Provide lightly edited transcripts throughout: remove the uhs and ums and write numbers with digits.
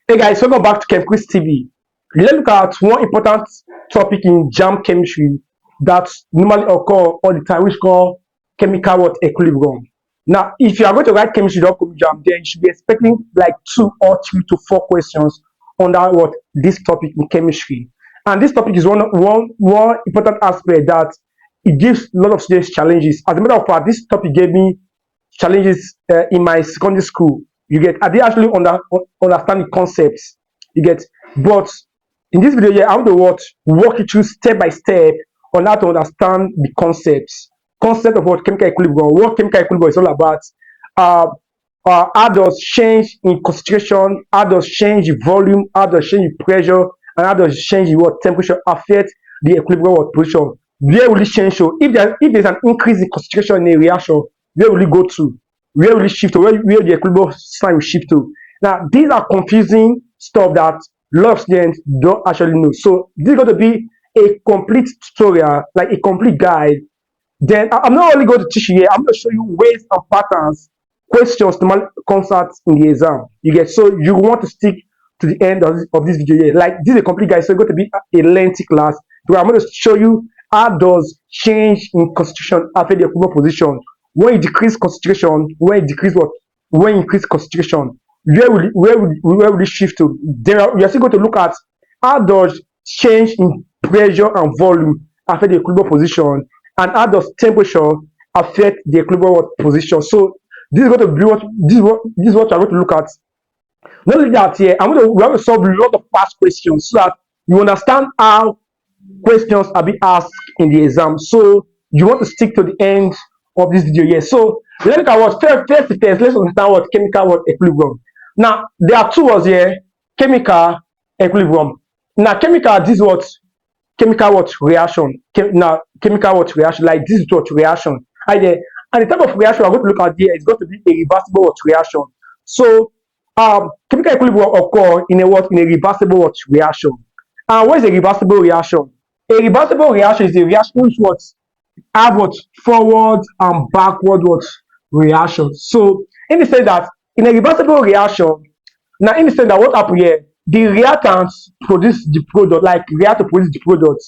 Hey guys, welcome back to ChemQuiz TV. Let's look at one important topic in JAMB chemistry that normally occur all the time, which is called chemical what equilibrium. Now, if you are going to write chemistry document JAMB, then you should be expecting like 2 or 3 to 4 questions under what this topic in chemistry. And this topic is one important aspect that it gives a lot of students challenges. As a matter of fact, this topic gave me challenges in my secondary school. You get, I did actually understand the concepts. You get, but in this video here, I want to walk you through step by step on how to understand the concept of what chemical equilibrium, what chemical equilibrium is all about. Uh, how does change in concentration, how does change in volume, how does change in pressure, and how does change in what temperature affect the equilibrium of position? Where will it change? So if there's an increase in concentration in a reaction, where will it go to? Where will it shift to? Where the equilibrium sign will shift to? Now, these are confusing stuff that a lot of students don't actually know. So this is going to be a complete tutorial, like a complete guide. Then I'm not only going to teach you here, I'm going to show you ways and patterns, questions to comes out in the exam. You get, so you want to stick to the end of this video here. Like this is a complete guide, so it's going to be a lengthy class where I'm going to show you how does change in concentration affect the equilibrium position. When you decrease concentration, when you decrease what, when you increase concentration, where will it shift to? Then we are still going to look at how does change in pressure and volume affect the equilibrium position, and how does temperature affect the equilibrium position. So this is going to be this is what we're going to look at. Not only that, here we have to solve a lot of past questions so that you understand how questions are being asked in the exam. So you want to stick to the end of this video here. So let's look at what first. Let's understand what chemical equilibrium. Now there are 2 words here: chemical equilibrium. Now chemical, this is what chemical reaction. Now chemical reaction, like this is what reaction. And the type of reaction we're going to look at here is going to be a reversible reaction. So chemical equilibrium occur in a reversible reaction. And what is a reversible reaction? A reversible reaction is a reaction which have forward and backward reaction. So in the sense that in a reversible reaction, now in the sense that what happen here, the reactants produce the product, like react to produce the product.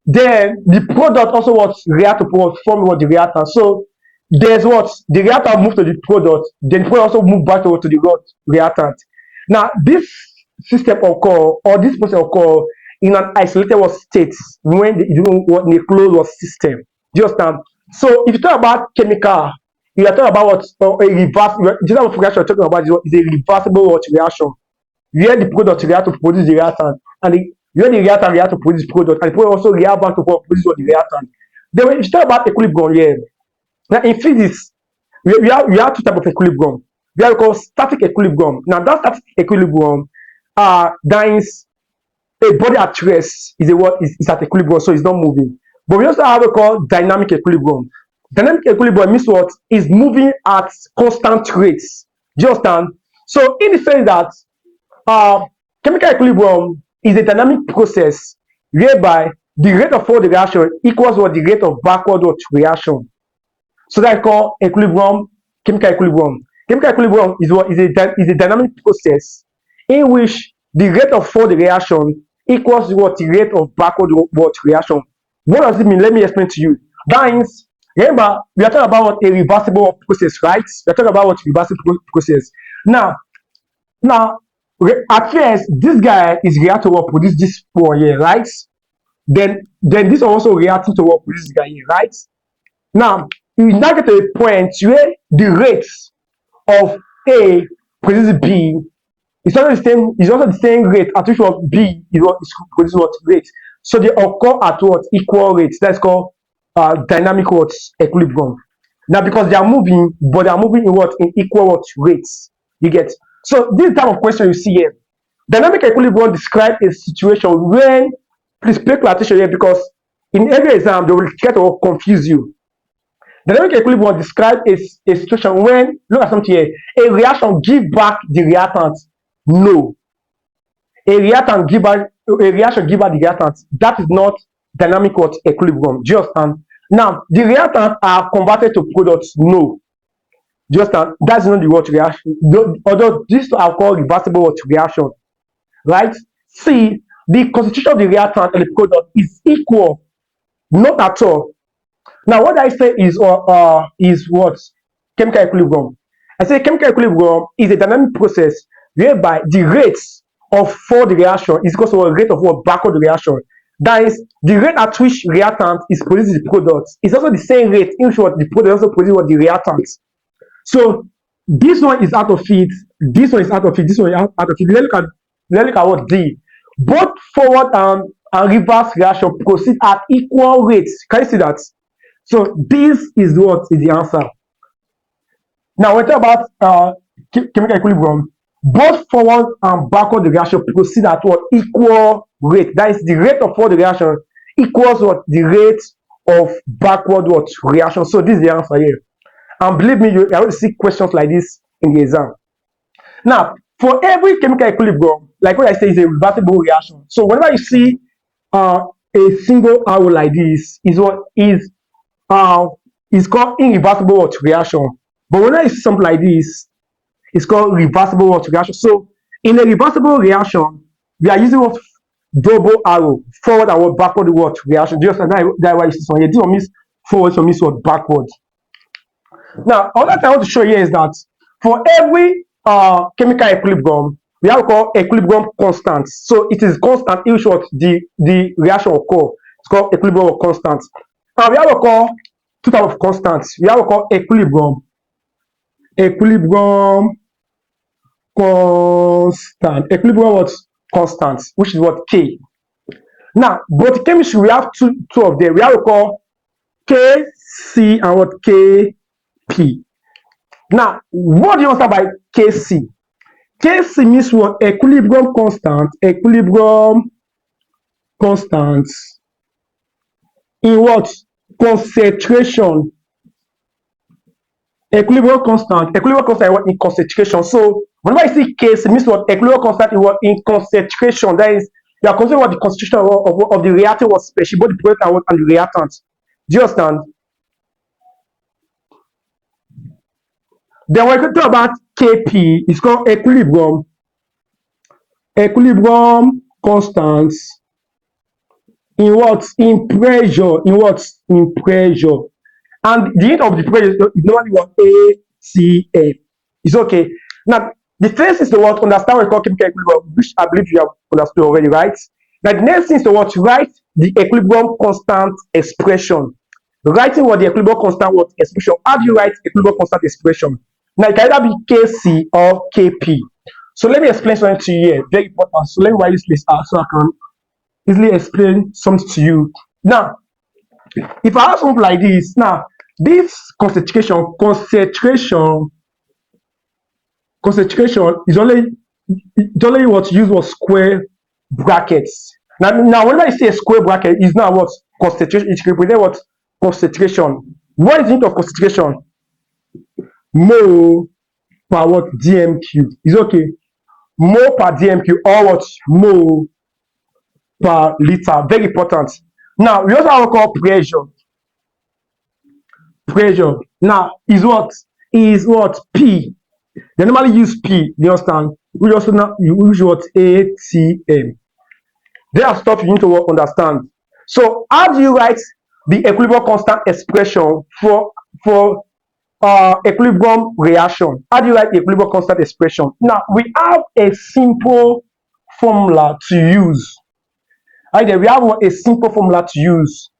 Then the product also react to form the reactant. So there's the reactant move to the product, then the product also move back to the reactant. Now this system occur, or this process occur in an isolated state when in a closed system. Do you understand? So if you talk about chemical, you are talking about a reverse. The type of reaction you're talking about is a reversible reaction, where the product react to produce the reactant, and where the reactant react to produce product, and the product also react back to produce the reactant. Then when you talk about equilibrium here, now in physics, we have 2 types of equilibrium. We have called static equilibrium. Now that static equilibrium, that is a body at rest is at equilibrium, so it's not moving. But we also have what we call dynamic equilibrium. Dynamic equilibrium means what is moving at constant rates. Do you understand? So in the sense that chemical equilibrium is a dynamic process whereby the rate of forward reaction equals the rate of backward reaction. So that's called equilibrium, chemical equilibrium. Chemical equilibrium is a dynamic process in which the rate of forward reaction equals the rate of backward reaction. What does it mean? Let me explain to you. That means, remember, we are talking about a reversible process, right? We are talking about reversible process. Now, at first, this guy is reacting to produce this one here, right? Then this also reacting to produce this guy here, right? Now, you now get to a point where the rate of A produces B is also the same rate at which B is produces rate. So they occur at equal rates. That's called dynamic equilibrium. Now because they are moving, but they are moving in equal rates. You get. So this type of question you see here, dynamic equilibrium describes a situation when, please pay attention here because in every exam they will try to confuse you. Dynamic equilibrium describes a situation when, look at something here, a reaction give back the reactant. No. A reaction give back the reactant. That is not dynamic equilibrium. Do you understand? Now, the reactants are converted to products. No. Just that's not the what reaction. Although this are called reversible what reaction, right? See, the concentration of the reactant and the product is equal, not at all. Now, what I say is what chemical equilibrium. I say chemical equilibrium is a dynamic process whereby the rates of forward reaction is equal to the rate of what backward reaction. That is, the rate at which reactant is producing the product is also the same rate in which what the product also produces what the reactant. So this one is out of it. This one is out of it. This one is out of it. Let's look at what D. Both forward and reverse reaction proceed at equal rates. Can you see that? So this is what is the answer. Now we talk about chemical equilibrium. Both forward and backward reaction proceed at what equal rate. That is the rate of forward reaction equals what the rate of backward what reaction. So this is the answer here. And believe me, you're going to see questions like this in the exam. Now, for every chemical equilibrium, like what I say, is a reversible reaction. So whenever you see a single arrow like this, is what is called irreversible reaction. But whenever you see something like this, it's called reversible reaction. So in a reversible reaction, we are using what double arrow, forward and backward reaction. Just like that why you see some here. This one means forward, so means what backward. Now, another thing I want to show you is that for every chemical equilibrium, we have called equilibrium constant. So it is constant in short the reaction occur. It's called equilibrium constant. Now we have called two types of constants. We have called equilibrium constant. Equilibrium what constant, which is what K. Now, but chemistry we have two of them. We have called KC and what KP. Now, what do you understand by KC? KC means what? Equilibrium constant. Equilibrium constant in what? Concentration. Equilibrium constant. Equilibrium constant in what? In concentration. So whenever you see KC, means what? Equilibrium constant in what? In concentration. That is, you are considering what the concentration of the reactant was special, both the product and the reactant. Do you understand? Then when we talk about Kp, it's called equilibrium constant in what? In pressure. In what? In pressure. And the unit of the pressure is normally what? ATM. It's okay. Now, the first is to what? Understand what we call chemical equilibrium, which I believe you have understood already, right? Now, the next thing is to what? Write the equilibrium constant expression. Writing what the equilibrium constant what expression. How do you write equilibrium constant expression? Now, it can either be Kc or Kp. So let me explain something to you here. Very important. So let me write this list out so I can easily explain something to you. Now, if I have something like this, now this concentration is only what use what square brackets. Now whenever I say a square bracket, is now what concentration. It represents what concentration. What is the unit of concentration? Mole per what dm cube. Is okay. Mole per dm cube or what mole per liter. Very important. Now we also have what called pressure. Pressure now is what P. They normally use P. You understand? We also now use what ATM. There are stuff you need to understand. So how do you write the equilibrium constant expression for equilibrium reaction? How do you write the equilibrium constant expression? Now we have a simple formula to use. Right there, we have a simple formula to use.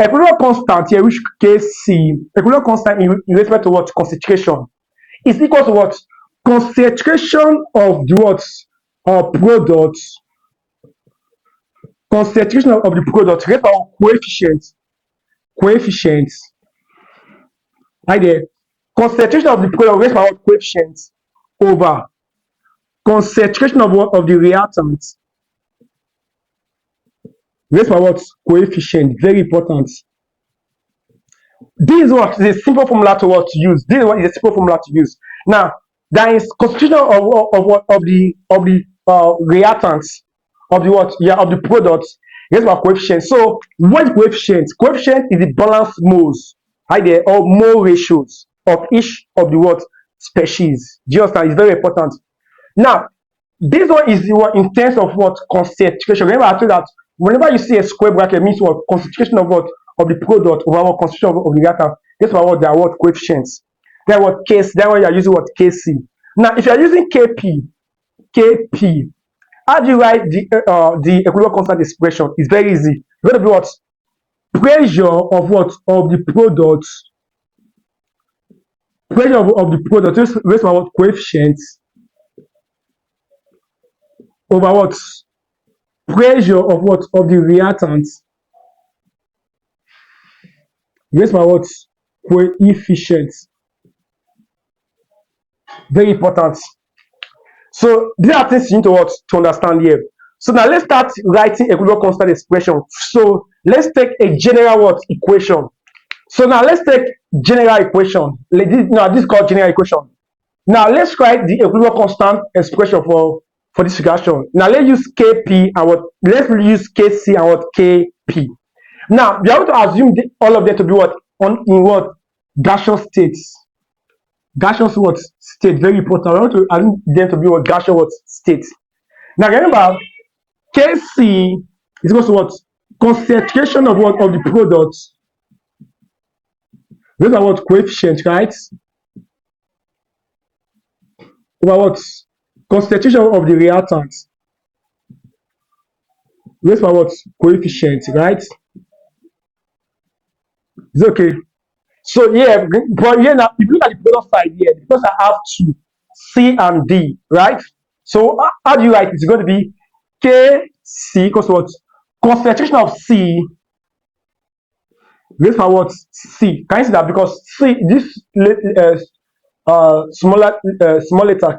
Equilibrium constant here, which Kc, equilibrium constant in respect to what? Concentration, is equal to what? Concentration of the what? Product. Concentration of the product, rate of coefficients. Right there. Concentration of the product, rate of coefficients over concentration of what? Of the reactant. Rate by what? Coefficient. Very important. This is what is a simple formula to what to use. This is what is a simple formula to use. Now, there is concentration of the reactants of the what? Yeah, of the products. Rate by coefficient. So what is coefficient? Coefficient is the balance moles, right there, or mole ratios. of each of the what species. Do you understand? It's very important. Now, this one is the one in terms of what concentration. Remember, I told you that whenever you see a square bracket, it means what concentration of what of the product over what concentration of the reactant. This one what they are what coefficients. They are what case. That one you are using what Kc. Now, if you are using Kp, how do you write the equilibrium constant expression? It's very easy. You're going to be what pressure of what of the product, pressure of the product raised by what coefficients over what pressure of what of the reactant raised by what coefficients. Very important. So these are things you need to what to understand here. So now let's start writing equilibrium constant expression. So let's take a general what equation. So now let's take general equation. Now this is called general equation. Now let's write the equilibrium constant expression for this reaction. Now let's use Kp and what let's use Kc and what Kp. Now we are going to assume all of them to be what in what gaseous states. Gaseous what state, very important. I want to assume them to be what gaseous what state. Now remember, Kc is equal to what concentration of what of the product. Those are what coefficient, right? Over what concentration of the reactant. Those are what coefficient, right? It's okay. So yeah, but here now, if you look at the product side here, because I have two, C and D, right? So how do you write it? It's going to be Kc equals what concentration of C raised by what C. Can you see that? Because C, this small letter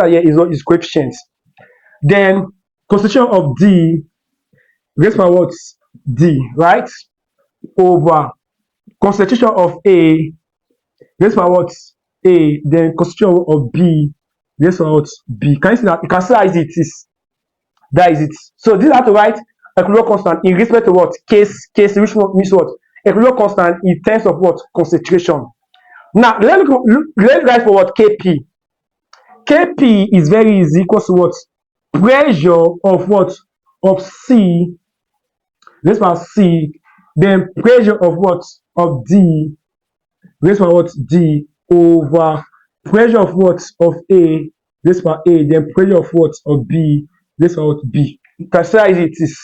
here is coefficient. Then concentration of D raised by what D, right? Over concentration of A raised by what A, then concentration of B raised by what B. Can you see that? You can see how easy it is. That is it. So this have to write equilibrium constant in respect to what case, which means what equilibrium constant in terms of what concentration. Now let's write for what Kp. Kp is very easy, equals to what pressure of what of C raised by C, then pressure of what of D raised by what D over pressure of what of A raised by A, then pressure of what of B raised by what B. You can see how easy it is.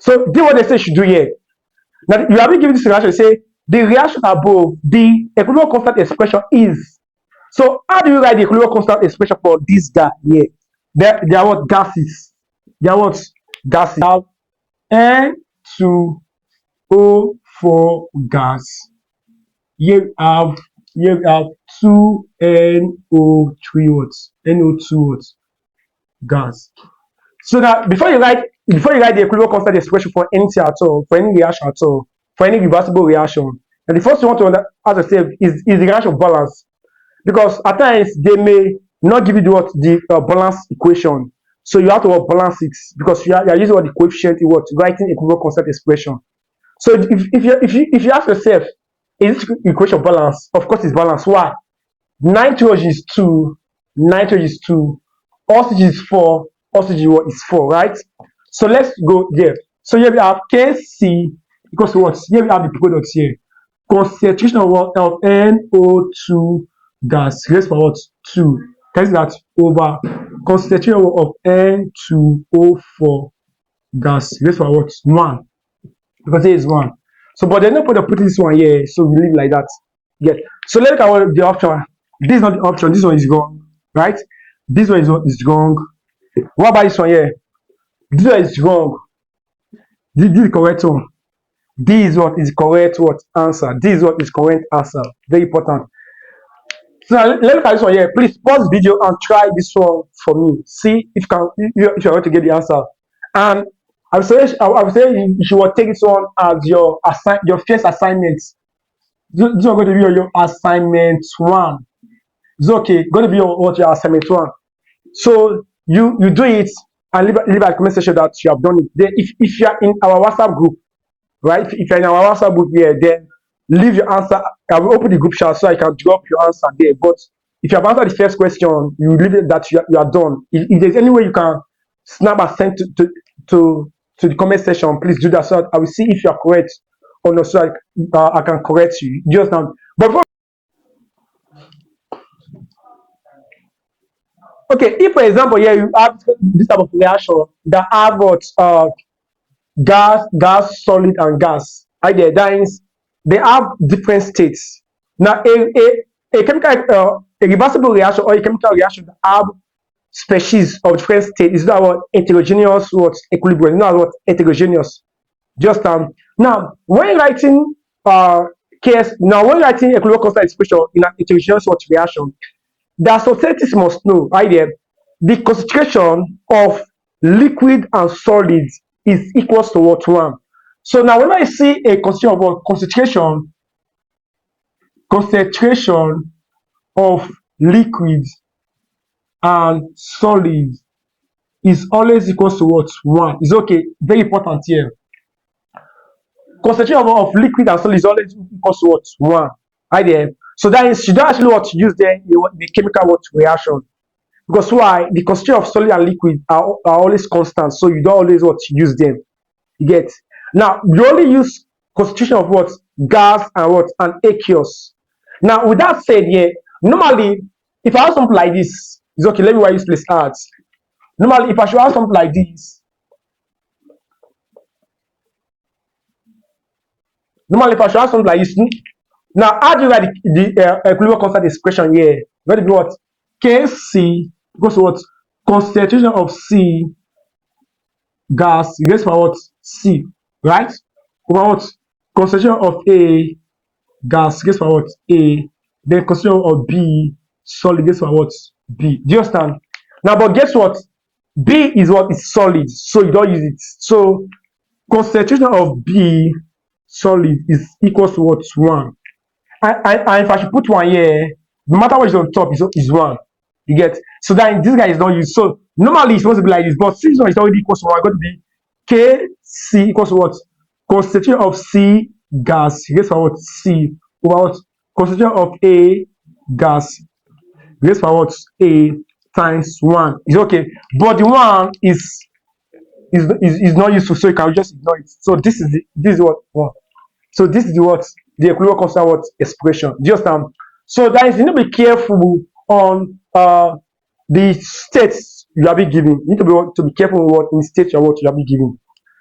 So this is what they say you should do here. Now you have been given this reaction, say the reaction above, the equilibrium constant expression is. So how do you write the equilibrium constant expression for this guy here? They are what gases. They are what gases. N2O4 gas. Here we have 2NO3 what? NO2 what? Gas. So that before you write the equilibrium constant expression for anything at all, for any reaction at all, for any reversible reaction, and the first you want to ask yourself is the reaction balance, because at times they may not give you the balance equation, so you have to balance it because you are using what the coefficient in what writing equilibrium constant expression. So if you ask yourself, is this equation balanced? Of course it's balanced. Why? Nitrogen is 2, oxygen is 4, oxygen is 4, right? So let's go there. So here we have Kc equals to what? Here we have the product here. Concentration of what? Of NO2 gas raised by what? 2. Can you see that? Over concentration of N2O4 gas raised by what? 1. Because here is 1. So but there's no point of putting this one here, so we leave like that. Yeah. So let's look at the option. This is not the option, this one is wrong, right? This one is wrong. What about this one here? This one is wrong. This is the correct one. This is what is correct what answer. This is what is correct answer. Very important. So now let's look at this one here. Please pause the video and try this one for me. See if you are going to get the answer. And I would say you should take this one as your first assignment. This is going to be your assignment 1. It's okay. Going to be your assignment 1. So you do it and leave a comment section that you have done it. Then if you are in our WhatsApp group, right? If you're in our WhatsApp group here, then leave your answer. I will open the group chat so I can drop your answer there. But if you have answered the first question, you leave it that you are done. If there's any way you can snap and send to to the comment section, please do that so that I will see if you are correct or not, so I can correct you. Just now. But before, okay, if for example, yeah, you have this type of reaction that have got gas, solid, and gas. Idea that is, they have different states. Now, a chemical, a reversible reaction or a chemical reaction that have species of different states is that what heterogeneous what equilibrium. Not what heterogeneous. Just now when writing case now when writing equilibrium constant expression in an heterogeneous what reaction, the societies must know idea the concentration of liquid and solids is equals to what one. So now when I see a concentration of what concentration of liquids and solids is always equals to what one. Is okay, very important here. Concentration of liquid and solid is always equals to what one. Idea. So that is you don't actually what use the chemical what reaction. Because why? The concentration of solid and liquid are always constant, so you don't always what use them. You get. Now you only use concentration of what gas and what and aqueous. Now with that said, yeah, normally if I have something like this, it's okay. Let me why use place arts. Normally, if I should have something like this, normally if I should have something like this, now how do you write the equilibrium constant expression here? Going to be what Kc equals to what concentration of C gas equals for what C, right? Over what concentration of A gas equals for what A, then concentration of B solid equals for what B. Do you understand? Now, but guess what? B is what is solid, so you don't use it. So concentration of B solid is equals to what one. And if I should put one here, no matter what is on top is one. You get. So that this guy is not used. So normally it's supposed to be like this, but since it's already equals to one, it's going to be Kc equals to what? Concentration of C gas equals to what C over what concentration of A gas equals to what A times one. Is okay, but the one is not useful, so you can just ignore it. So this is what one. So this is what the equilibrium constant what expression. Just so that is you need to be careful on the states you are being given. You need to be careful with what in states you are being given.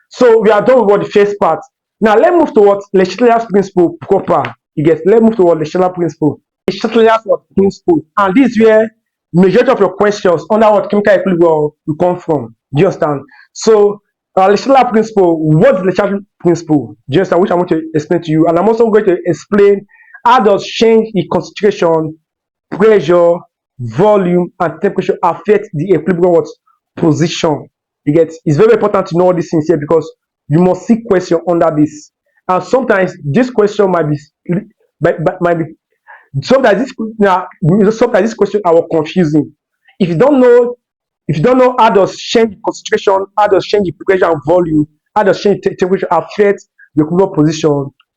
So we are done with what the first part. Now let's move to what the Chatelier's principle proper. You get. Let's move to what the Chatelier's principle. The Chatelier's what principle, and this is where majority of your questions under what chemical equilibrium will come from. Do you understand? So the Chatelier principle, what's the Chatelier principle? Just which I want to explain to you, and I'm also going to explain how does change in concentration, pressure, volume, and temperature affect the equilibrium what position. You get. It's very important to know all these things here because you must see question under this, and sometimes this question might be sometimes this question are confusing. If you don't know how does change in concentration, how does change in pressure and volume, how does change in temperature affect the equilibrium position,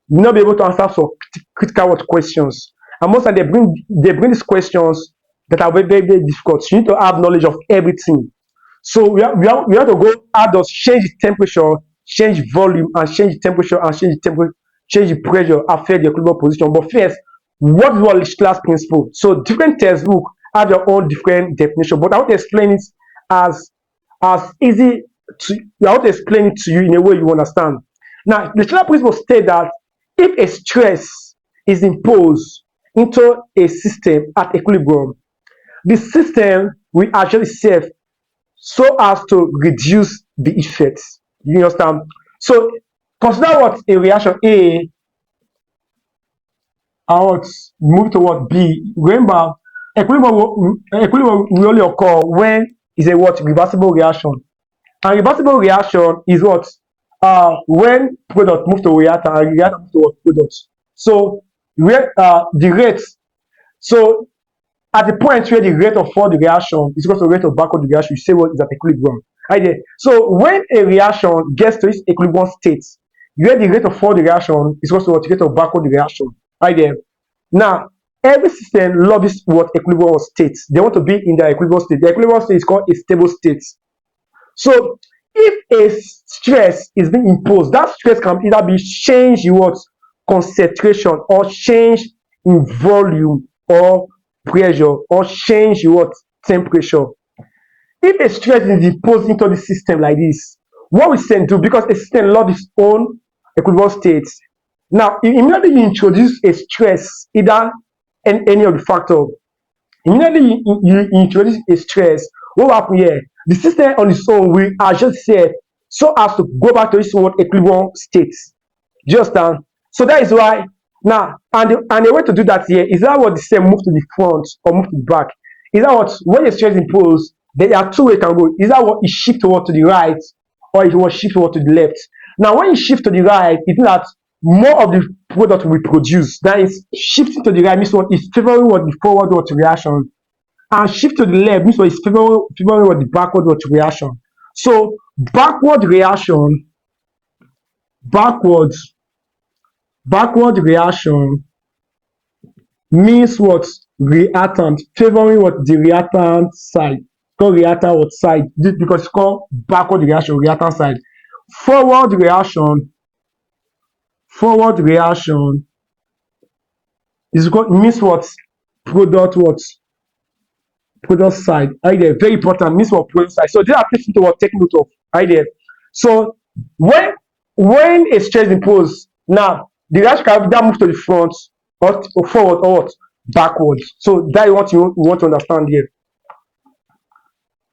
you will not be able to answer some critical what questions. And most of them they bring these questions that are very, very, very difficult. You need to have knowledge of everything. So we have to go how does change in temperature, change volume, and change in temperature and change in pressure affect the equilibrium position. But first, what is what Chatellier's principle? So different textbooks have their own different definition, but I want to explain it as easy to I want to explain it to you in a way you understand. Now, the Chatelier principle states that if a stress is imposed into a system at equilibrium, the system will actually serve so as to reduce the effects. You understand? So consider what a reaction A and what move toward B. Remember, equilibrium will only occur when is a what reversible reaction. And reversible reaction is what when product move to reactant and reactant move to what product. So where the rate, so at the point where the rate of forward reaction is equal to the rate of backward reaction, you say what is at equilibrium. Right there. So when a reaction gets to its equilibrium state, where the rate of forward reaction is equal to what? The rate of backward reaction. Right there. Now, every system loves what equilibrium state. They want to be in the equilibrium state. The equilibrium state is called a stable state. So, if a stress is being imposed, that stress can either be change in what? Concentration, or change in volume, or pressure, or change in what? Temperature. If a stress is imposed into the system like this, what we can do, because a system loves its own equilibrium state. Now, immediately you introduce a stress, either any of the factor, immediately you introduce a stress, what will happen here? The system on its own will adjust itself so as to go back to its own equilibrium state. Do you understand? So that is why now, and the way to do that here is that what the system move to the front or move to the back. Is that what, when a stress imposed, there are two ways it can go. Is that what it shift toward to the right, or it will shift toward to the left? Now, when you shift to the right, it means that more of the product will be produced. That is, shifting to the right means what is favoring what the forward what reaction, and shift to the left means what is favoring what the backward what reaction. So backward reaction, backwards backward reaction means what? Reactant, favoring what? The reactant side. Called reactant what side? Because it's called backward reaction, reactant side. Forward reaction is called, means what? Product side. Right there, very important, means what? Product side. So these are things to what take note of. Right there. So when a stress is imposed, now the reaction can either move to the front, or forward, or what? Backwards. So that is what you want to understand here.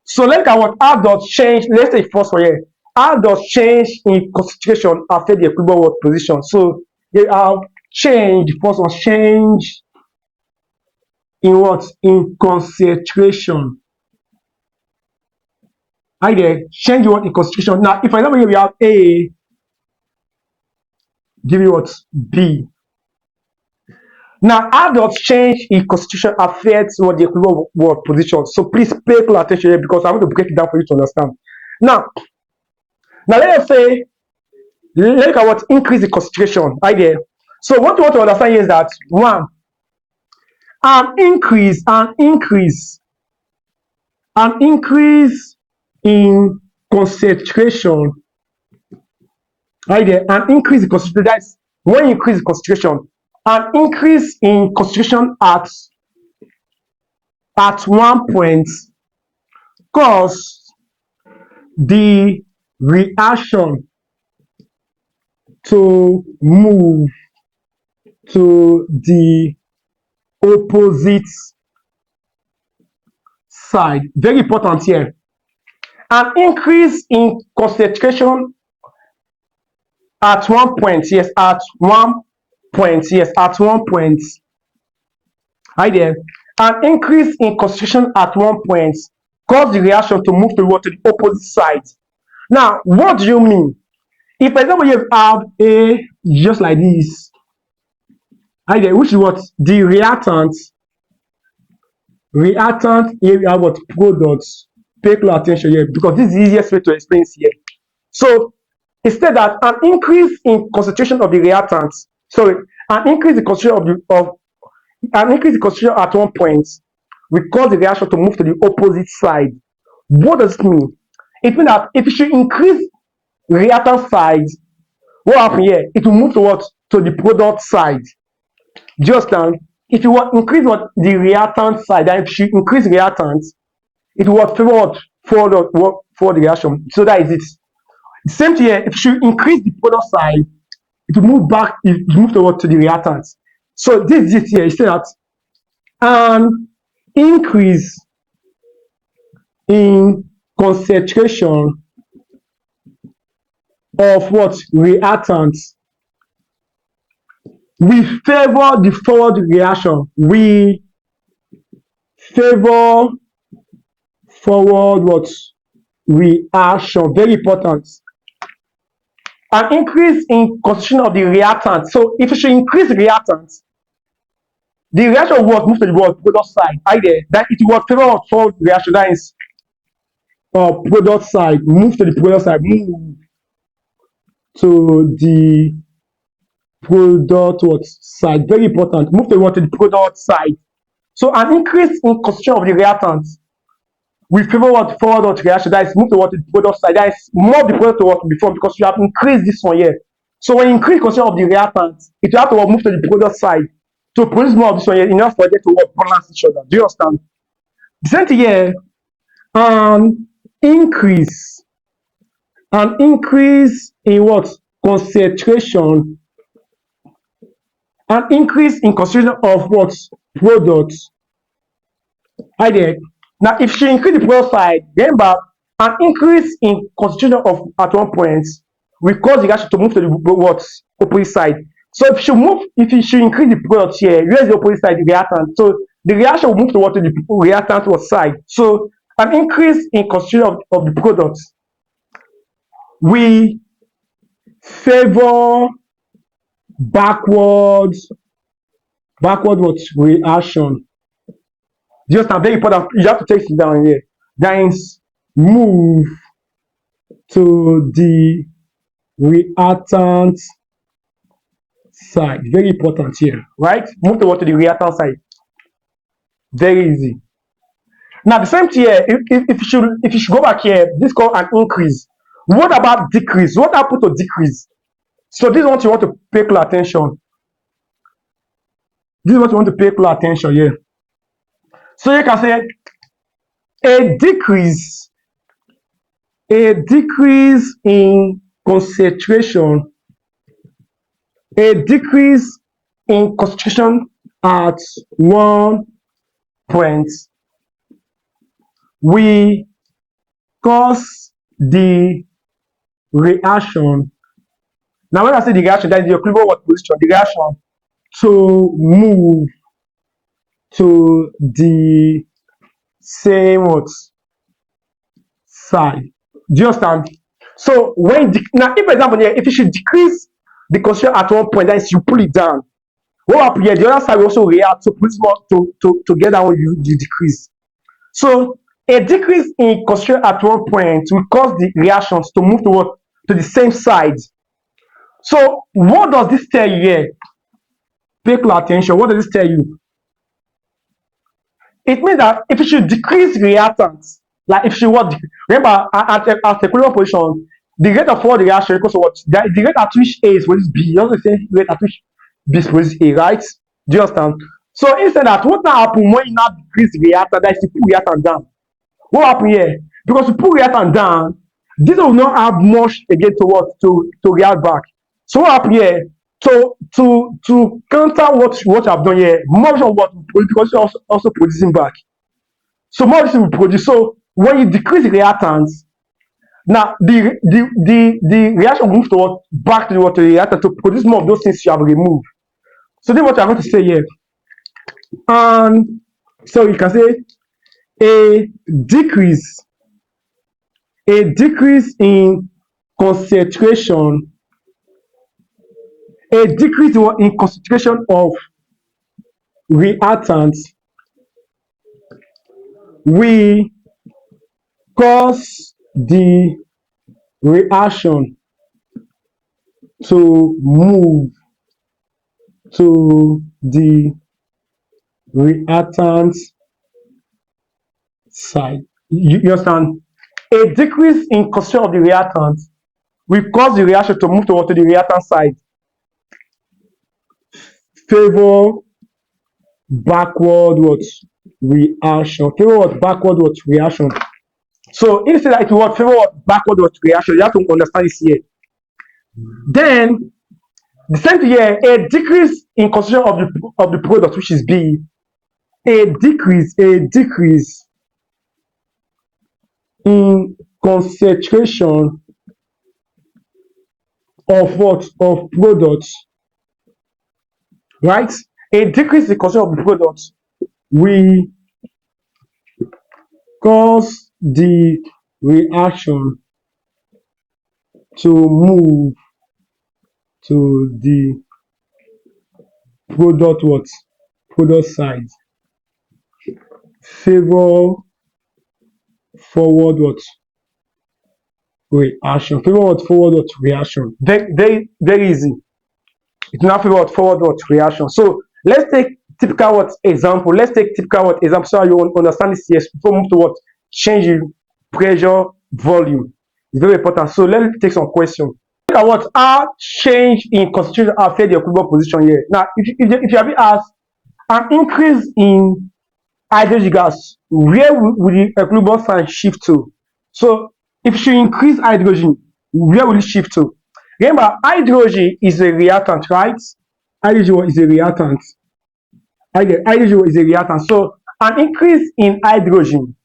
So let's look at what, how does change, let's say first one here, how does change in concentration affect the equilibrium position? So they have change, the first one, change in what? In concentration. Right there, change in what? In concentration. Now, if for example here we have A, give me what? B. Now, how does change in concentration affect what the equilibrium position? So please pay close attention here, because I'm going to break it down for you to understand. Now let us say, let's look at what increase the concentration. Right there. So what you want to understand here is that one, an increase in concentration. Right there, an increase in concentration. That's when you increase the concentration. An increase in concentration at one point cause the reaction to move to the opposite side. Very important here. An increase in concentration at one point, yes, at one point, right there. An increase in concentration at one point cause the reaction to move to the opposite side. Now, what do you mean? If, for example, you have A just like this, right there, which is what? The reactant, here we have what? Products. Pay close attention here, because this is the easiest way to explain here. So, instead that an increase in concentration of the reactant, an increase in concentration at one point will cause the reaction to move to the opposite side. What does it mean? It means that if you should increase reactant side, what happen here? It will move to what? To the product side. Do you understand? If you want increase what? The reactant side, then if you increase reactant, it will favor for the reaction. So that is it. The same thing here, if you increase the product side, it will move back, it will move to the reactant. So this is it here. It says that an increase in concentration of what? Reactants we favor the forward reaction. We favor forward what? Reaction. Very important. An increase in concentration of the reactant. So if you should increase the reactant, the reaction will move to the product side. Either that it will favor forward reaction. That is product side. Move to the product side. Move. to the product what side. Very important. Move the what to the product side. So an increase in concentration of the reactant will favor what forward what reaction. That is move the what to the product side. That is more the product to what before because you have increased this one here. So when you increase concentration of the reactant, it will have to what, move to the product side to produce more of this one here enough for them to what balance each other. Do you understand? The same thing here, an increase, an increase in what concentration, an increase in concentration of what products. Hi there. Now, if she increase the product side, remember, an increase in concentration of at one point will cause the reaction to move to the what opposite side. So if she move, if she increase the product here, where's the opposite side? The reactant. So the reaction will move to what to the reactant what side. So an increase in concentration of the product will favor backwards backward what reaction. Just a very important. You have to take it down here. That is move to the reactant side. Very important here, right? Move to the reactant side. Very easy. Now the same thing here. If you should go back here, this is called an increase. What about decrease? What happened to decrease? So this is what you want to pay close attention. This is what you want to pay close attention here. So you can say a decrease in concentration, a decrease in concentration at one point will cause the reaction. Now when I say the reaction, that is the equivalent what position, the reaction to move to the same what side. Do you understand? So when now, if for example here, if you should decrease the concentration at one point, that is you pull it down. What happen here? The other side will also react to put more to get that one you decrease. So a decrease in concentration at one point will cause the reactions to move to the same side. So what does this tell you here? Pay close attention. What does this tell you? It means that if you should decrease reactants, like if you what remember at equilibrium position, the rate of forward reaction equals to what? The rate at which A is produces B, you also say rate at which B is produces A, right? Do you understand? So instead that what now happen when you now decrease the reactant, that is you put reactant down. What happen here? Because you put reactant down, this will not have much again to what to react back. So what happen here? To counter what I've done here, more of what because you're also producing back. So more of this will produce. So when you decrease the reactants, now the reaction moves to what back to the reactant to produce more of those things you have removed. So this is what I'm going to say here. And so you can say a decrease in concentration, a decrease in concentration of reactants will cause the reaction to move to the reactant side. You understand? A decrease in concentration of the reactant will cause the reaction to move to the reactant side. Favor backward what reaction. Favor what backward what reaction. So instead that it will favor what backward what reaction, you have to understand this here. Then the same thing here, a decrease in concentration of the product, which is B, a decrease in concentration of what of products, right? A decrease in concentration of the product will cause the reaction to move to the product side. Favor forward reaction. Favor what? Forward what? Reaction. Very easy. It now favor what? Forward what? Reaction. So let's take typical what example. Let's take typical what example so you understand this yes before we move to what change in pressure volume. It's very important. So let's take some questions. Look at what how change in concentration affect the equilibrium position here. Now, if you have been asked an increase in hydrogen gas, where will the equilibrium sign shift to? So if you increase hydrogen, where will it shift to? Remember, hydrogen is a reactant, right? Hydrogen is a reactant. Hydrogen is a reactant. So an increase in hydrogen,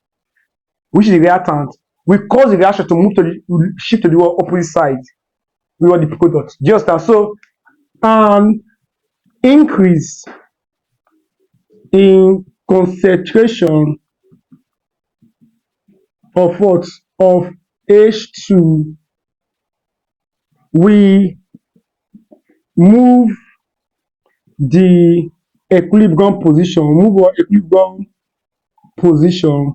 which is a reactant, will cause the reaction to move to the shift to the opposite side. We want the product. Just that. So increase in concentration of what? Of H2, we move the equilibrium position, move our equilibrium position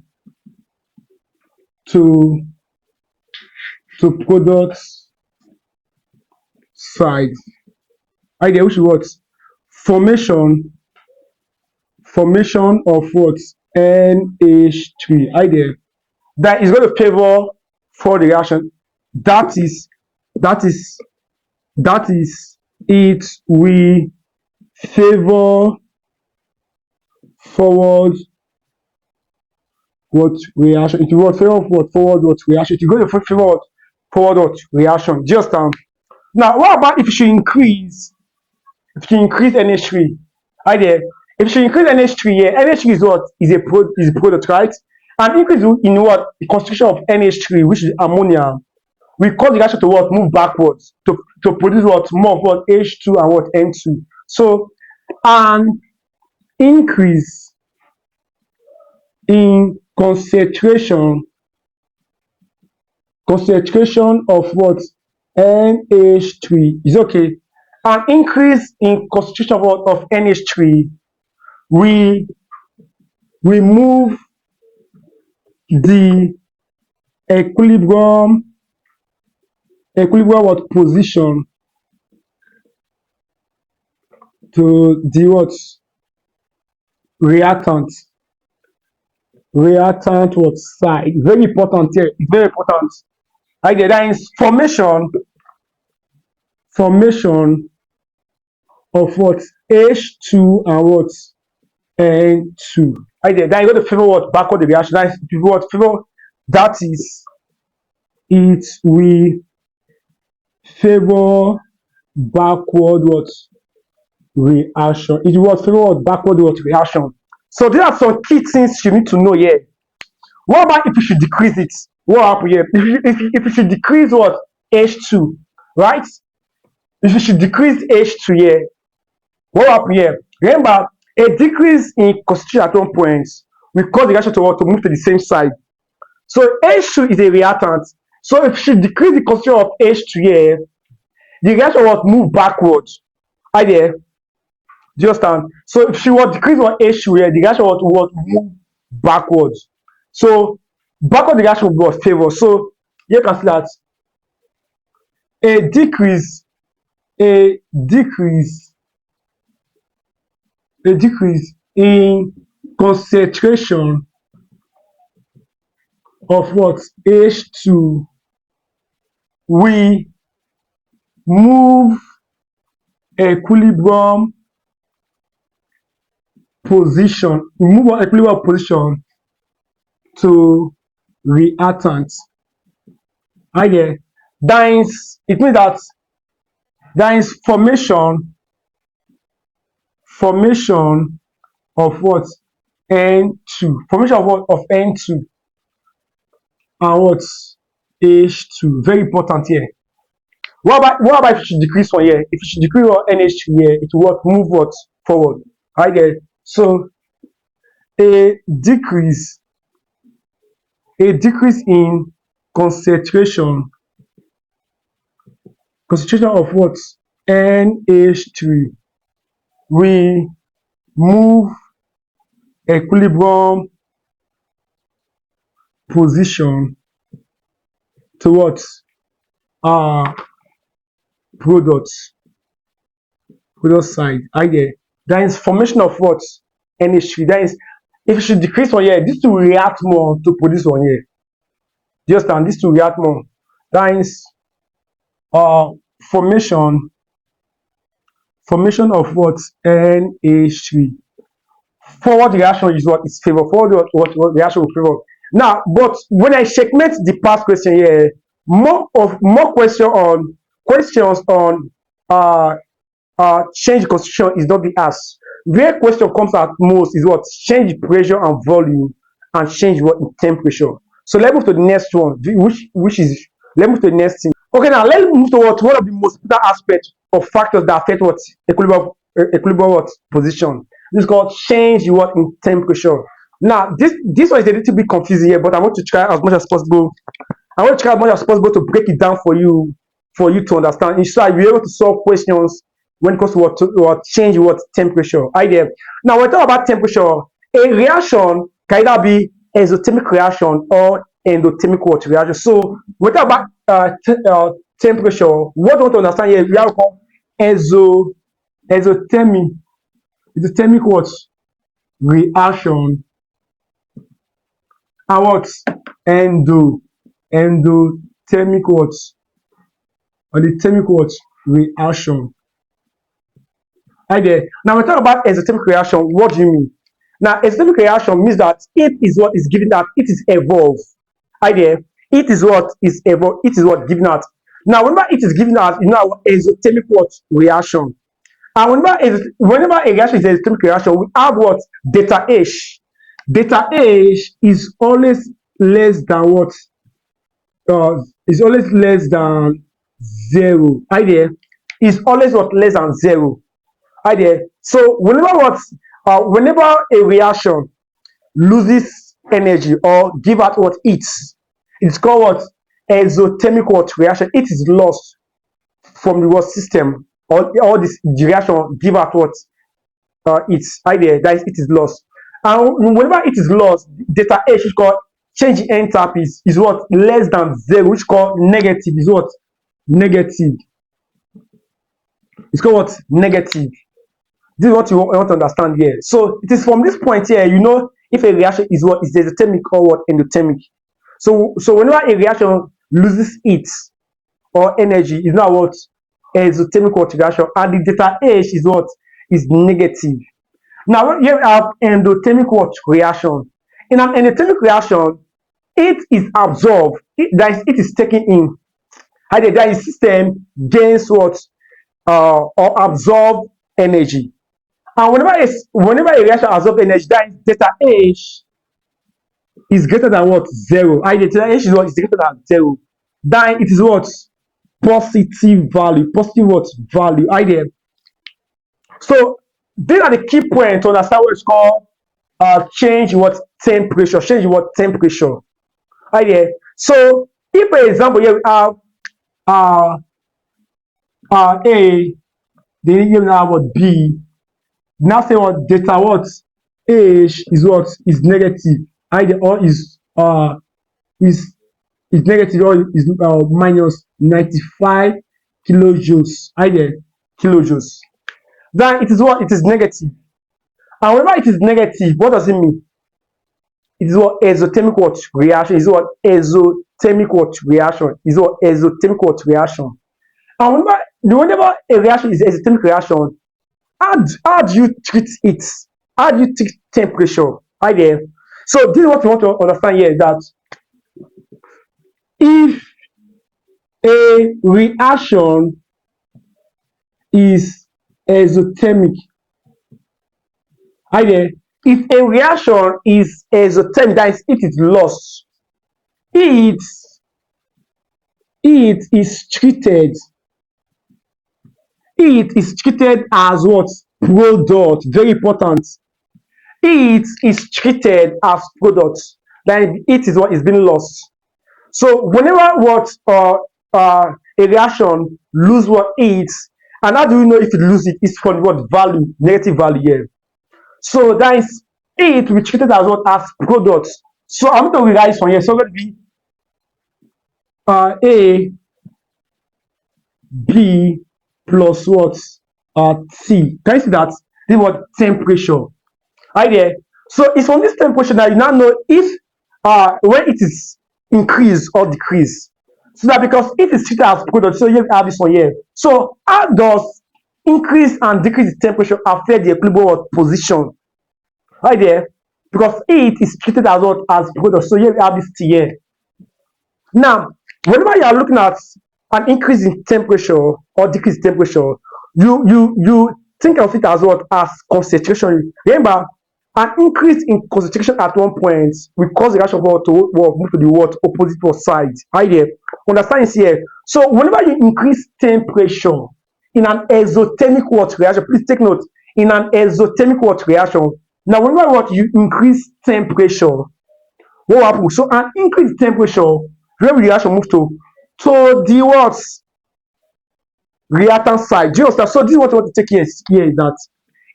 to product side. Idea which is what? Formation of what? NH3. Idea that is going to favor for the reaction. That is it will favor forward what reaction. It will favor what forward what reaction. It will go to favor what forward what reaction. Just now what about if you should increase NH3? Idea if you increase NH3 here, NH3 is what? Is a product, right? And increase in what? The concentration of NH3, which is ammonia, we cause the reaction to what? Move backwards to produce what? More of what? H2 and what? N2. So an increase in concentration of what? NH3 is okay. An increase in concentration of what? Of NH3, we move the equilibrium what position to the what? Reactant what side. Very important here. Very important. Idea that is formation of what? H2 and what? N2. Idea that you got to favor what? Backward the reaction. That is what favor. That is it will favor backward what? Reaction. It will favor what? Backward what? Reaction. So there are some key things you need to know here. What about if you should decrease it? What happen here? If you should decrease what? H2, right? If you should decrease H2 here, what happen here? Remember, a decrease in concentration at one point will cause the reaction to move to the same side. So H2 is a reactant. So if you decrease the concentration of H2 here, the reaction will move backwards. Idea. Do you understand? So if she was decrease on H2 here, the reaction will move backwards. So backward the reaction will be favor. So you can see that a decrease in concentration of what? H2, we move equilibrium position, to reactant. Idea. It means that there is formation of what? N2. Formation of what? Of N2 and what? H2. Very important here. What about if you should decrease one here? If you should decrease on NH2 here, it will move what? Forward. Right there. So a decrease in concentration of what? NH3, we move equilibrium position to what? Product side. Idea. There is formation of what? NH3. That is, if you should decrease one here, this will react more to produce one here. Do you understand? This will react more. That is formation of what? NH3. Forward reaction is what is favor. Forward what reaction will favor. Now, but when I checkmate the past question here, more questions on change constitution is not the asked. Where question comes at most is what? Change pressure and volume, and change what? Temperature. So let's move to the next one, which is, let's move to the next thing. Okay, now let's move to what? One of the most important aspects of factors that affect what? Equilibrium what? Position. This is called change what? In temperature. Now this one is a little bit confusing here, but I want to try as much as possible. To break it down for you to understand. So I'll be able to solve questions when it comes to what change what temperature. Idea. Now when we talk about temperature, a reaction can either be exothermic reaction or endothermic what reaction. So when we talk about temperature, what we want to understand here, we have called exothermic what reaction, and what endothermic what, or the thermic what reaction. Idea. Now we talk about exothermic reaction. What do you mean? Now exothermic reaction means that it is what is given that it is evolved. Idea. It is what is evolved. It is what given out. Now whenever it is given out, you know, exothermic what reaction. And whenever a reaction is exothermic reaction, we have what? Delta H. Delta H is always less than what? Is always less than 0. Idea. Is always what? Less than 0. Idea. So whenever a reaction loses energy or give out what heat, it's called what? Exothermic what reaction. It is lost from the what system, or this reaction give out what its idea, that is, it is lost. And whenever it is lost, delta H, which called change in enthalpy, is what? Less than 0, which called negative, is what? Negative. It's called what? Negative. This is what you want to understand here. So it is from this point here, you know, if a reaction is what? Is exothermic or what? Endothermic. So whenever a reaction loses heat or energy, is now what? Exothermic what reaction, and the delta H is what? Is negative. Now here we have endothermic what reaction. In an endothermic reaction, it is absorbed, it is taken in. That is, system gains what? Or absorb energy. And whenever a reaction absorbs energy, that is, delta H is greater than what? 0. Delta H is what? Is greater than 0. Then it is what? Positive value. Positive what? Value. Idea. So these are the key points to understand what is called change what? Temperature. Change what? Temperature. Idea. So if, for example, here we have A, then here we have what? B. Now say what? Delta what? H is what? Is negative. Idea. Or is negative, or is minus 95 kilojoules. Idea. Kilojoules. Then it is what? It is negative. And whenever it is negative, what does it mean? It is what? Exothermic what reaction. Is what? Exothermic what reaction. Is what? Exothermic what reaction. And whenever a reaction is exothermic reaction, how do you treat it? How do you treat temperature? Idea. So this is what we want to understand here, that if a reaction is exothermic, idea, if a reaction is exothermic, that is, it is lost, it is treated as what? Product. Very important. It is treated as product. Then it is what is being lost. So whenever what a reaction lose what it, and how do you know if it lose it? It's from what value? Negative value here. So that is, it we treated as what? As product. So I'm going to rewrite this one here. So let me A, B plus what? T. Can you see that? This is what temperature. Right there. So it's from this temperature that you now know if when it is increase or decrease. So that because it is treated as product, so here we have this one here. So how does increase and decrease in temperature affect the equilibrium position? Right there. Because it is treated as what? As product. So here we have this T here. Now, whenever you are looking at an increase in temperature or decrease in temperature, you think of it as what? As concentration. Remember, an increase in concentration at one point will cause the reaction to move to the what? Opposite what side. Right there. Understand this here. So whenever you increase temperature in an exothermic what reaction, please take note, in an exothermic what reaction. Now, whenever what you increase temperature, what will happen? So an increase in temperature, where will the reaction move to the what? Reactant side. Do you understand? So this is what you want to take here is that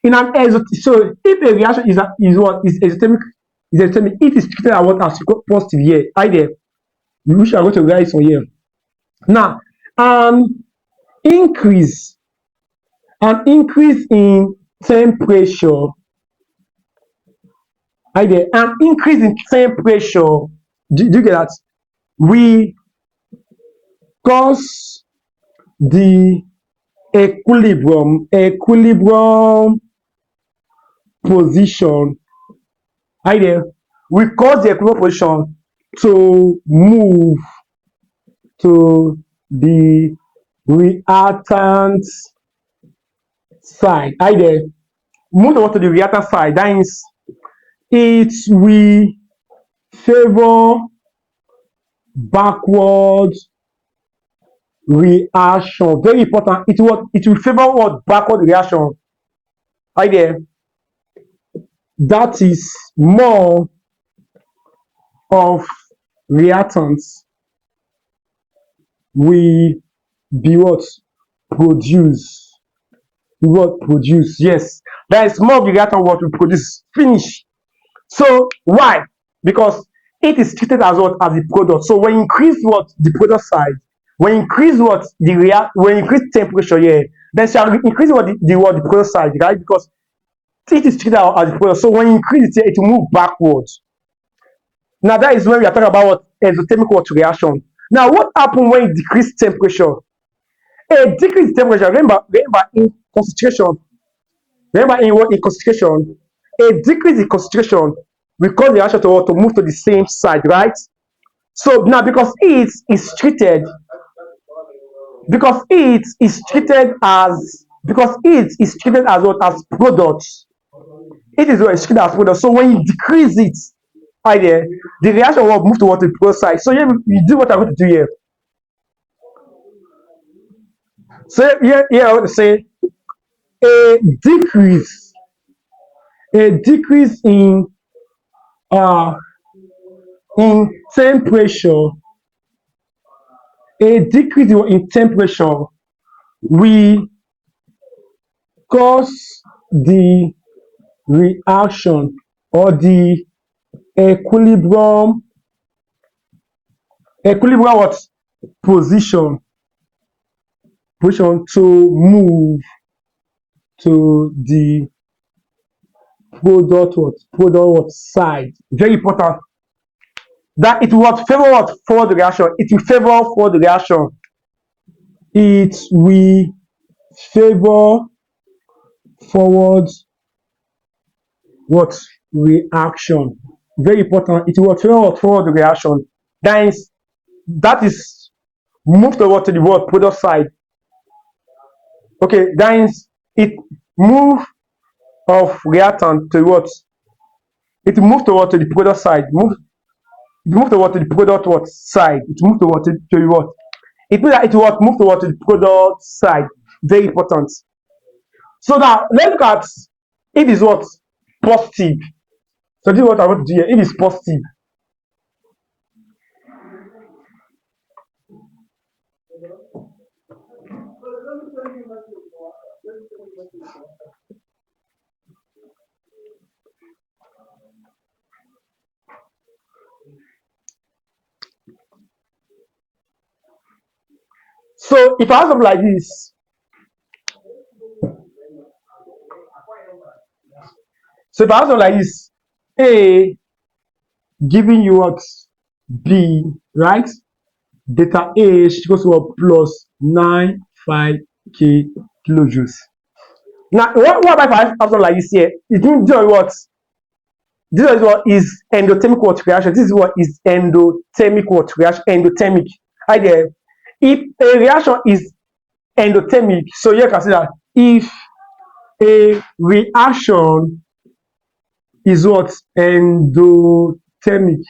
in an exothermic, so if a reaction is what is exothermic, it is treated as what as positive here. Right there. We are going to write this one here. Now, increase an increase in temperature. Right there. An increase in temperature. Do you get that? We cause the equilibrium position. Right there. We cause the equilibrium position to move to the reactant side. Right there. Move over to the reactant side. That means it will favor backward reaction. Very important. It will favor what? Backward reaction. Right there. That is more of reactants will be what? Produce. What produce? Yes. That is more of the reactant what we produce. Finish. So why? Because it is treated as what? As the product. So when you increase what? The product side. When you increase what? When you increase temperature here, then shall increase what? The product side, right? Because it is treated as the product. So when you increase it here, it will move backwards. Now that is when we are talking about what? Exothermic what reaction. Now what happens when you decrease temperature? A decrease in temperature. Remember in concentration. Remember in what? In concentration. A decrease in concentration will cause the reaction to move to the same side, right? So now because it is treated as what? As product. It is what is treated as product. So when you decrease it, right there, the reaction will move towards the product side. So here we do what I'm going to do here. So here I want to say a decrease in temperature, a decrease in temperature will cause the reaction or the equilibrium what? Position to move to the product side. Very important. That it will favor what? Forward reaction. It will favor forward reaction. It will favor forward what? Reaction. Very important. It will favor what? Forward reaction. That is move toward to the what? Product side. Okay, that is it move of reactant to what? It move toward to the product side. Move toward to the product what? Side. It move toward to what? It means that it will move toward to the product side. Very important. So now let's look at it is what? Positive. So this is what I want to do here. It is positive. So if I have something like this, A giving you what? B, right? Data H equals to what? Plus 95k kilojoules. Now, what about if I have something like this here? It means what? This is what is endothermic water reaction. This is what is endothermic water reaction. Endothermic. Idea. If a reaction is endothermic, so you can see that if a reaction is what? Endothermic,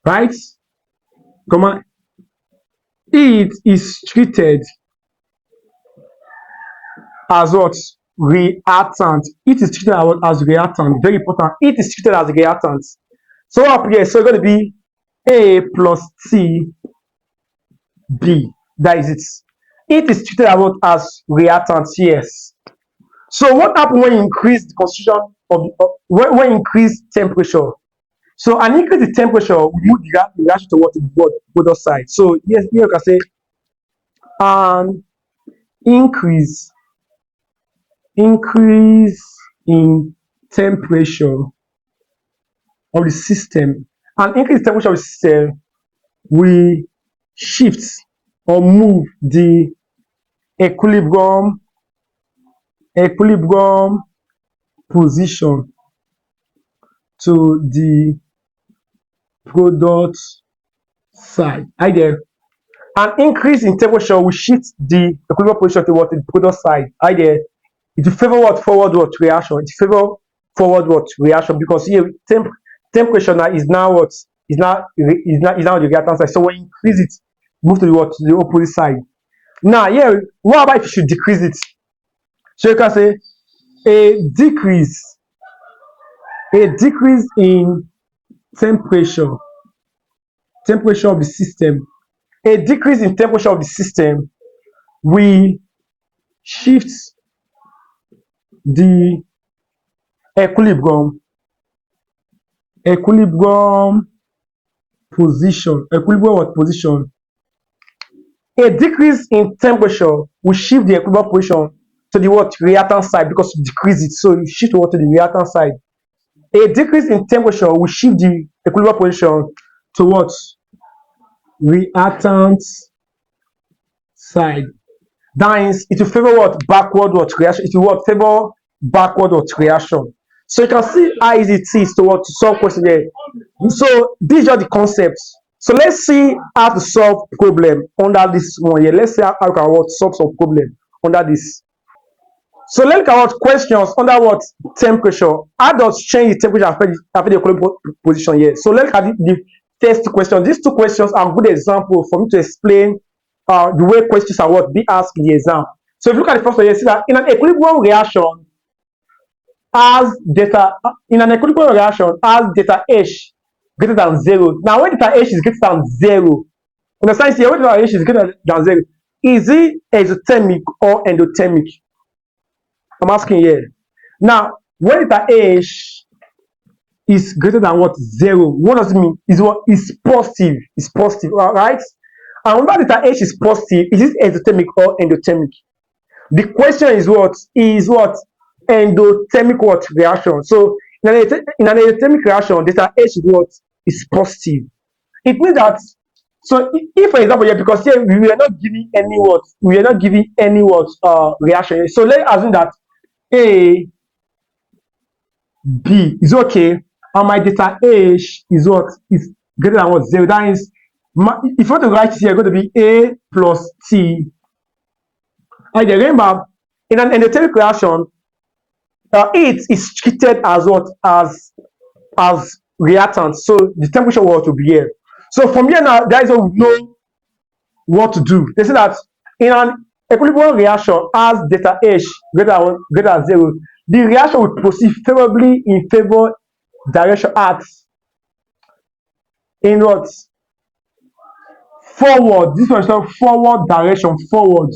right? Comma, it is treated as what? Reactant. It is treated as reactant. Very important. It is treated as reactant. So up here, so it's going to be A plus T B. That is it. It is treated as reactant. Yes. So what happens when you increase the concentration of when you increase temperature? So an increase in temperature will move the reaction towards the product side. So yes, here you can say an increase in temperature of the system. An increase in temperature of the system will shift or move the equilibrium position to the product side. Idea. An increase in temperature will shift the equilibrium position towards the product side. Idea. It will favor what? Forward reaction. It will favor forward reaction because here temperature now is now what? Is now the reactant side. So when you increase it, move to the opposite side. Now, yeah, what about if you should decrease it? So you can say a decrease in temperature of the system. A decrease in temperature of the system will shift the equilibrium position. A decrease in temperature will shift the equilibrium position to the reactant side because you decrease it. So you shift to the reactant side. A decrease in temperature will shift the equilibrium position to reactant side. That is, it will favor backward reaction. It will favor backward reaction. So you can see how easy it is to solve question here. So these are the concepts. So let's see how to solve problem under this one here. Let's see how you can solve some problem under this. So let's look at questions under temperature. How does change the temperature affect the equilibrium position here? So let's look at the first question. These two questions are good examples for me to explain the way questions are be asked in the exam. So if you look at the first one, you see that in an equilibrium reaction, as data H greater than 0. Now when data H is greater than 0, understand here when data H is greater than 0, is it exothermic or endothermic? I'm asking here. Now when data H is greater than 0, what does it mean? Is positive. It's positive, right? And when data H is positive, is it exothermic or endothermic? The question is endothermic reaction. So in an endothermic reaction, data H is positive. It means that, so if for example here, because here we are not giving any reaction. So let's assume that A B is okay, and my data H is greater than 0. That is, if you want to write it here, going to be A plus T. And remember, in an endothermic reaction, it is treated as as reactant. So the temperature will be here. So from here now, guys will know what to do. They say that in an equilibrium reaction as data H greater than 0, the reaction will proceed favorably in favor direction at in forward. This one is called forward direction. Forward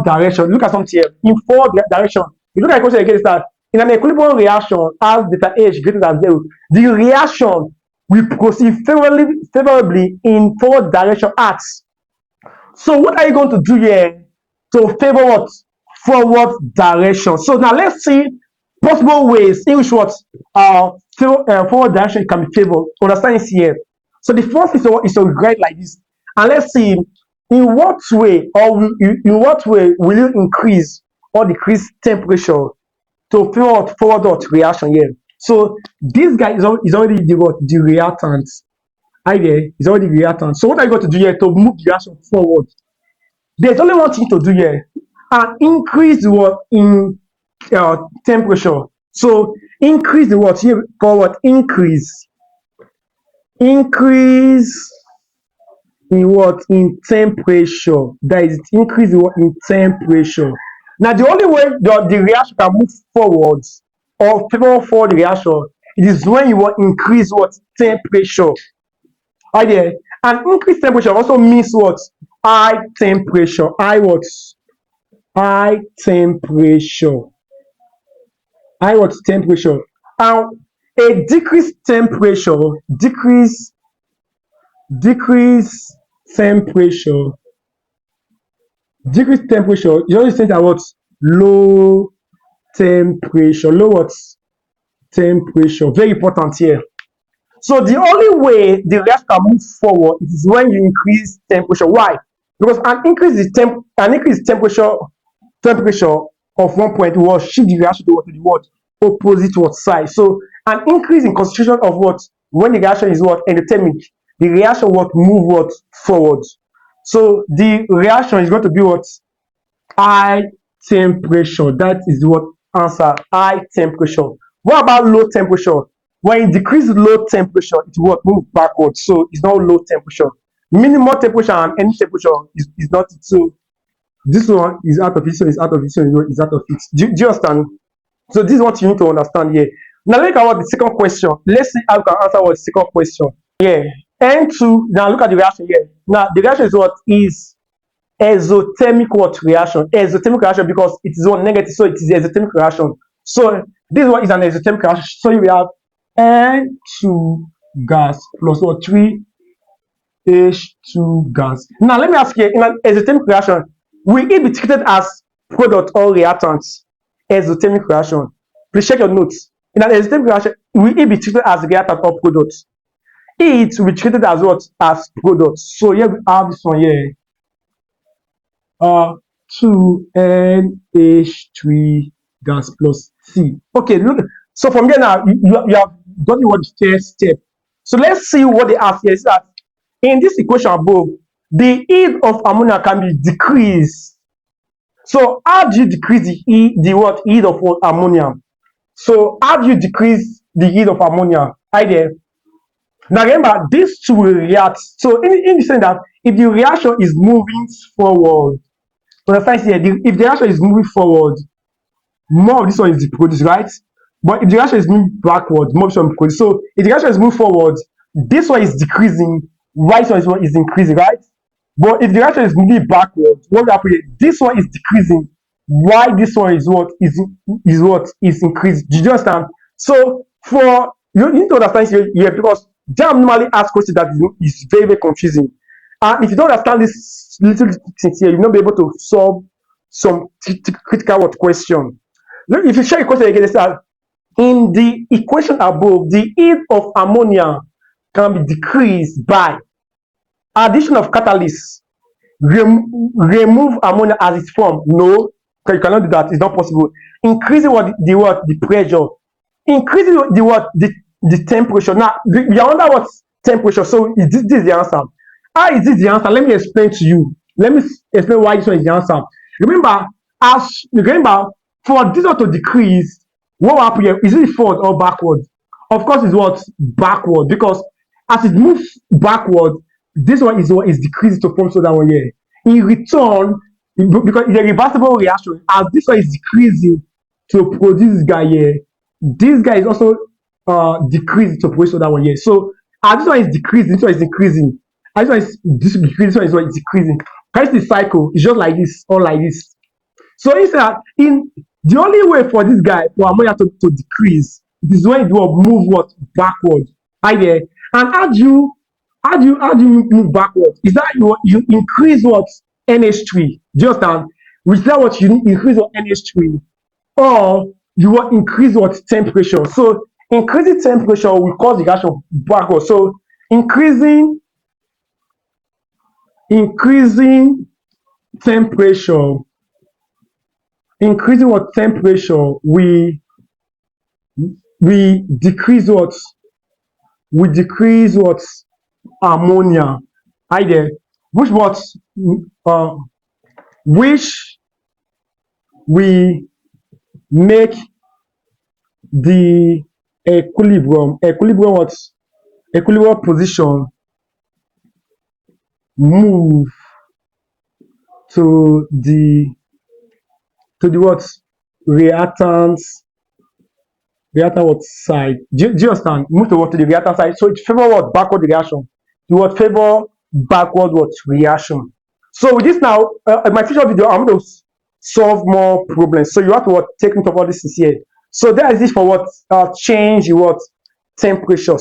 direction. Look at something here. In forward direction. You look at the question again, is that in an equilibrium reaction as data H greater than 0, the reaction will proceed favorably in forward direction at. So what are you going to do here to favor what? Forward direction. So now let's see possible ways in which what forward direction can be favored. Understand this here. So the first is to write like this, and let's see in what way in what way will you increase or decrease temperature to forward reaction here. So this guy is already the reactant. Idea is already the reactant. So what are you going to do here to move the reaction forward? There's only one thing to do here, and increase what in temperature. So increase the what here forward, increase in what in temperature. That is increase in what in temperature. Now the only way the reaction can move forward or favor forward the reaction, it is when you want increase what temperature. Right there. And increased temperature also means what? High temperature. High what? High temperature. High what temperature. And a decreased temperature, decrease temperature, decreased temperature. You always think about low temperature. Low what? Temperature. Very important here. So the only way the reaction can move forward is when you increase temperature. Why? Because an increase temperature of 1 point will shift the reaction to the what opposite what side. So an increase in concentration of what when the reaction is what endothermic, the reaction what move what forward. So the reaction is going to be what high temperature. That is what answer high temperature. What about low temperature? When you decrease low temperature, it will move backwards. So it's not low temperature. Minimal temperature and any temperature is not it. So this one is out of it, so it's out of it, so it's out of it. Do you understand? So this is what you need to understand here. Now look at what the second question. Let's see how you can answer what the second question. Yeah. N2. Now look at the reaction here. Now the reaction is what is exothermic what reaction? Exothermic reaction because it is one negative, so it is exothermic reaction. So this one is an exothermic reaction. So you will have N2 gas plus what 3H2 gas. Now let me ask you, in an exothermic reaction, will it be treated as product or reactant? Exothermic reaction. Please check your notes. In an exothermic reaction, will it be treated as reactant or product? It will be treated as what? As product. So here we have this one here. 2NH3 gas plus C. Okay, look. So from here now, you have done what the first step. So let's see what they ask here. Is that in this equation above, the heat of ammonia can be decreased. So how do you decrease the heat of ammonia? So how do you decrease the heat of ammonia? Idea. Now remember, these two will react. So in the sense that if the reaction is moving forward, if the reaction is moving forward, more of this one is produced, right? But if the reaction is moving backward, more of this one is produced. So if the reaction is moving forward, this one is decreasing, while this one is increasing, right? But if the reaction is moving backward, what will happen here? This one is decreasing, while this one is increasing. Do you understand? So for you need to understand here because JAMB normally asks questions that is very, very confusing. And if you don't understand this little things here, you'll not be able to solve some critical what question. If you check the question again, it says in the equation above, the heat of ammonia can be decreased by addition of catalysts. Remove ammonia as its form. No, because you cannot do that. It's not possible. Increasing the pressure. Increasing the temperature. Now we are under what temperature? So this is the answer. How is this the answer? Let me explain to you. Let me explain why this one is the answer. Remember, for this one to decrease, what will happen here? Is it forward or backward? Of course, it's what backward because as it moves backward, this one is decreasing to form so that one here. In return, because it's a reversible reaction, as this one is decreasing to produce this guy here, this guy is also decreasing to produce so that one here. So as this one is decreasing, this one is increasing. As this one is decreasing, this one is decreasing. Hence the cycle is just like this or like this. So instead, in the only way for this guy for ammonia to decrease, it is when it will move what backward. Right there. And how do you move backward? Is that you increase what NH3? Do you understand? Is that what you increase your NH3, or you want increase what temperature? So increasing temperature will cause the reaction backward. So increasing temperature, increasing what temperature, we decrease what we decrease what ammonia. I there, which what uh, which we make the equilibrium what equilibrium position move to the what reactants reactant what side. Do you understand? Move to what to the reactant side. So it favor what backward reaction. You what favor backward what reaction. So with this now, in my future video, I'm going to solve more problems. So you have to what take note of all this here. So there is this for what change what temperature.